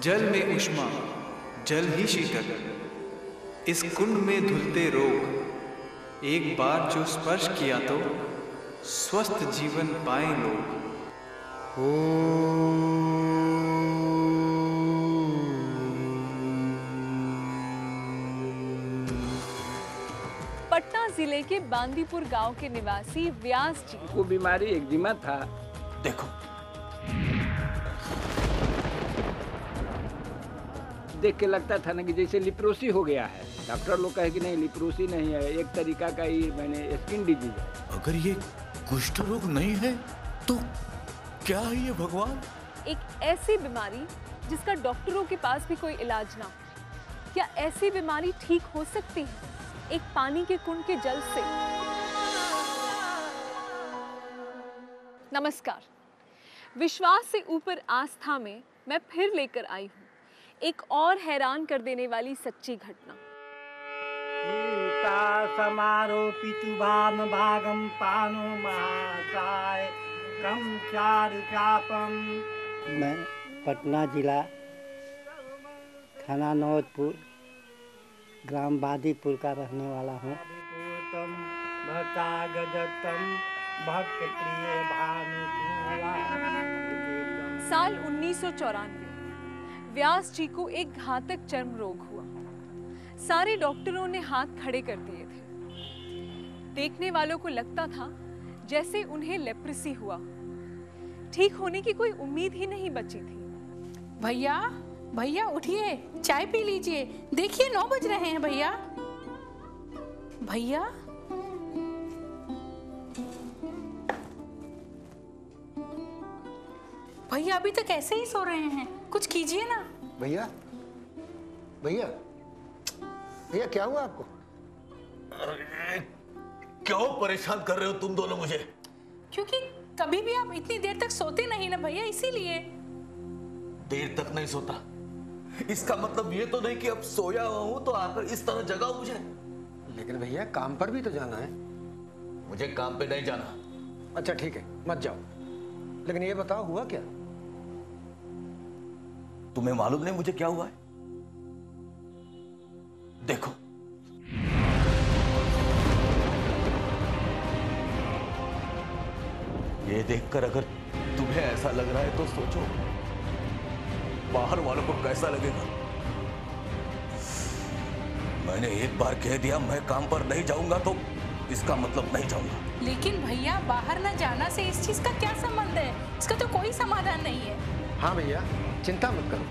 जल में ऊष्मा, जल ही शीतल, इस कुंड में धुलते रोग, एक बार जो स्पर्श किया तो स्वस्थ जीवन पाए लोग। पटना जिले के बांदीपुर गांव के निवासी व्यास जी को बीमारी एक्जिमा था। देखो, देख के लगता था ना कि जैसे लिप्रोसी हो गया है। डॉक्टर लोग कहे कि नहीं, लिप्रोसी नहीं है, एक तरीका का ही मैंने स्किन डिजीज है। अगर ये कुष्ठ रोग नहीं है तो क्या है ये भगवान? एक ऐसी बीमारी जिसका डॉक्टरों के पास भी कोई इलाज ना हो। क्या ऐसी बीमारी ठीक हो सकती है एक पानी के कुंड के जल से? नमस्कार, विश्वास से ऊपर आस्था में मैं फिर लेकर आई हूँ एक और हैरान कर देने वाली सच्ची घटना। समारोपितु वाम भागम पानो महाकाय कम चारु चापम। मैं पटना जिला थाना नौतपुर ग्राम बादीपुर का रहने वाला हूँ। साल 1994 व्यास जी को एक घातक चर्म रोग हुआ। सारे डॉक्टरों ने हाथ खड़े कर दिए थे। देखने वालों को लगता था जैसे उन्हें लेप्रेसी हुआ। ठीक होने की कोई उम्मीद ही नहीं बची थी। भैया भैया उठिए, चाय पी लीजिए, देखिए 9 बज रहे हैं भैया। भैया भैया अभी तक ऐसे ही सो रहे हैं, कुछ कीजिए ना। भैया भैया भैया क्या हुआ आपको? अरे क्यों परेशान कर रहे हो तुम दोनों मुझे? क्योंकि कभी भी आप इतनी देर तक सोते नहीं ना भैया, इसीलिए। देर तक नहीं सोता इसका मतलब ये तो नहीं कि अब सोया हुआ हूं तो आकर इस तरह जगाओ मुझे। लेकिन भैया काम पर भी तो जाना है। मुझे काम पे नहीं जाना। अच्छा ठीक है, मत जाओ, लेकिन ये बताओ हुआ क्या? तुम्हें मालूम नहीं मुझे क्या हुआ है? देखो, ये देखकर अगर तुम्हें ऐसा लग रहा है तो सोचो बाहर वालों को कैसा लगेगा। मैंने एक बार कह दिया मैं काम पर नहीं जाऊंगा तो इसका मतलब नहीं जाऊंगा। लेकिन भैया बाहर न जाना से इस चीज का क्या संबंध है? इसका तो कोई समाधान नहीं है। हाँ भैया चिंता मत करो,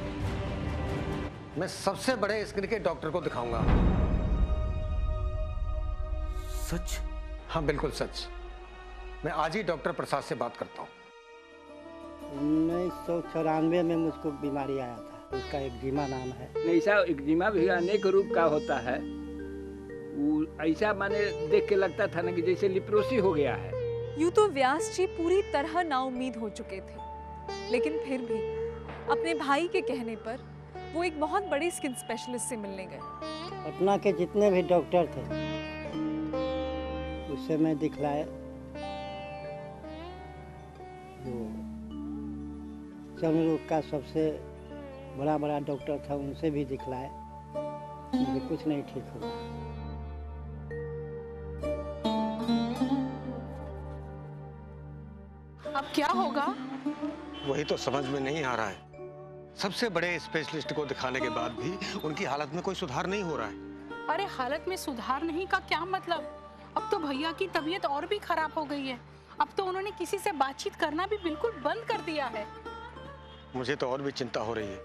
मैं सबसे बड़े स्किन के डॉक्टर को दिखाऊंगा। सच? हाँ बिल्कुल सच। मैं आज ही डॉक्टर प्रसाद से बात करता हूँ। 1994 में मुझको बीमारी आया था, उसका एक्जिमा नाम है। ऐसा एक्जिमा भी अनेक रूप का होता है। वो ऐसा माने देख के लगता था ना कि जैसे लिप्रोसी हो गया है। यूं तो व्यास जी पूरी तरह नाउम्मीद हो चुके थे, लेकिन फिर भी अपने भाई के कहने पर वो एक बहुत बड़े स्किन स्पेशलिस्ट से मिलने गए। पटना के जितने भी डॉक्टर थे उससे मैं दिखलाए, वो चर्म रोग का सबसे बड़ा डॉक्टर था, उनसे भी दिखलाए, मुझे कुछ नहीं ठीक हुआ। अब क्या होगा? वही तो समझ में नहीं आ रहा है। सबसे बड़े स्पेशलिस्ट को दिखाने के बाद भी उनकी हालत में कोई सुधार नहीं हो रहा है। अरे हालत में सुधार नहीं का क्या मतलब? अब तो भैया की तबीयत और भी खराब हो गई है। अब तो उन्होंने किसी से बातचीत करना भी बिल्कुल बंद कर दिया है। मुझे तो और भी चिंता हो रही है,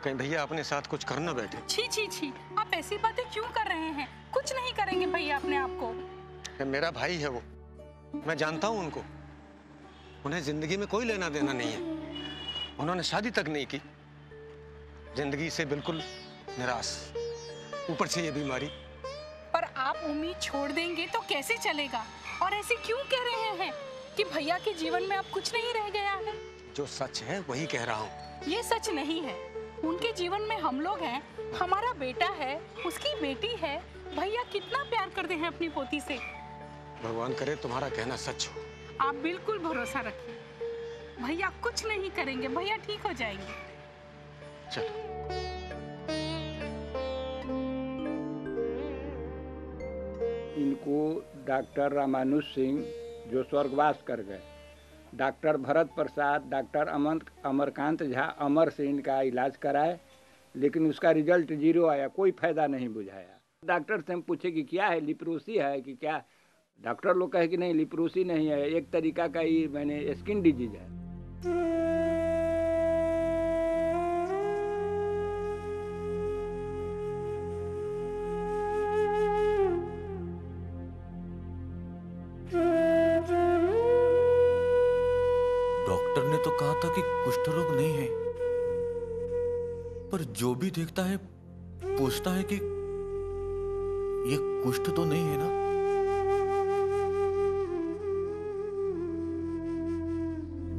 कहीं भैया अपने साथ कुछ कर न बैठे। छी छी छी, आप ऐसी बातें क्यों कर रहे हैं? कुछ नहीं करेंगे भैया अपने आप को। मेरा भाई है वो, मैं जानता हूँ उनको। उन्हें जिंदगी में कोई लेना देना नहीं है। उन्होंने शादी तक नहीं की, जिंदगी से बिल्कुल निराश, ऊपर से ये बीमारी। पर आप उम्मीद छोड़ देंगे तो कैसे चलेगा? और ऐसे क्यों कह रहे हैं कि भैया के जीवन में अब कुछ नहीं रह गया है? जो सच है वही कह रहा हूँ। ये सच नहीं है। उनके जीवन में हम लोग हैं, हमारा बेटा है, उसकी बेटी है। भैया कितना प्यार करते हैं अपनी पोती से। भगवान करे तुम्हारा कहना सच हो। आप बिल्कुल भरोसा रखिए, भैया कुछ नहीं करेंगे, भैया ठीक हो जाएंगे। चलो। इनको डॉक्टर रामानुज सिंह जो स्वर्गवास कर गए, डॉक्टर भरत प्रसाद, डॉक्टर अमरकांत झा, अमर से इनका इलाज कराए, लेकिन उसका रिजल्ट 0 आया, कोई फायदा नहीं बुझाया। डॉक्टर से हम पूछे कि क्या है, लिप्रोसी है कि क्या? डॉक्टर लोग कहे कि नहीं, लिप्रोसी नहीं है, एक तरीका का ही स्किन डिजीज है। डॉक्टर ने तो कहा था कि कुष्ठ रोग नहीं है, पर जो भी देखता है पूछता है कि ये कुष्ठ तो नहीं है ना?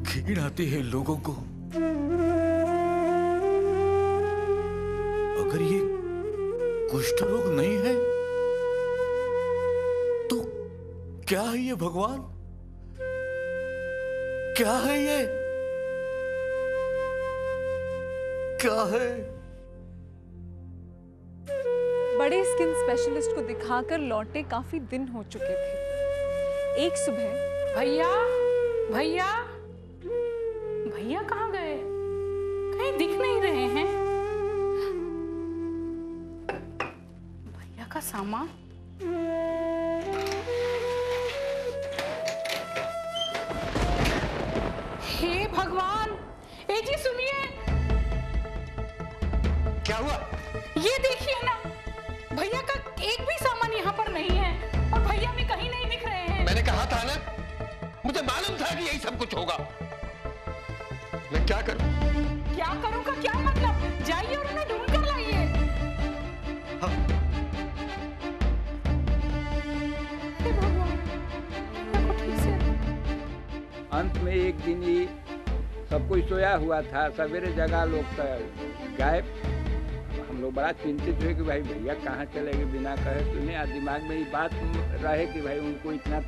घिन आती है लोगों को। अगर ये कुष्ठ रोग नहीं है तो क्या है ये भगवान? क्या है ये? क्या है? बड़े स्किन स्पेशलिस्ट को दिखाकर लौटे काफी दिन हो चुके थे। एक सुबह भैया भैया भैया कहाँ गए? कहीं दिख नहीं रहे हैं। भैया का सामान। हे भगवान! ए जी सुनिए। क्या हुआ? ये देखिए ना, भैया का एक भी सामान यहाँ पर नहीं है और भैया भी कहीं नहीं दिख रहे हैं। मैंने कहा था ना, मुझे मालूम था कि यही सब कुछ होगा। मैं क्या करूं? क्या करूं का क्या मतलब? जाइए और उन्हें ढूंढ कर लाइए। हाँ। हे भगवान, देखो ठीक से। अंत में एक दिन ही सब कोई सोया हुआ था, सवेरे जगह लोग गायब। हम लोग बड़ा चिंतित हुए कि भाई भैया कहाँ चले गए बिना कहे सुने। और दिमाग में ये बात रहे कि भाई उनको इतना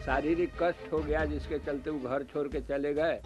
शारीरिक कष्ट हो गया जिसके चलते वो घर छोड़ के चले गए।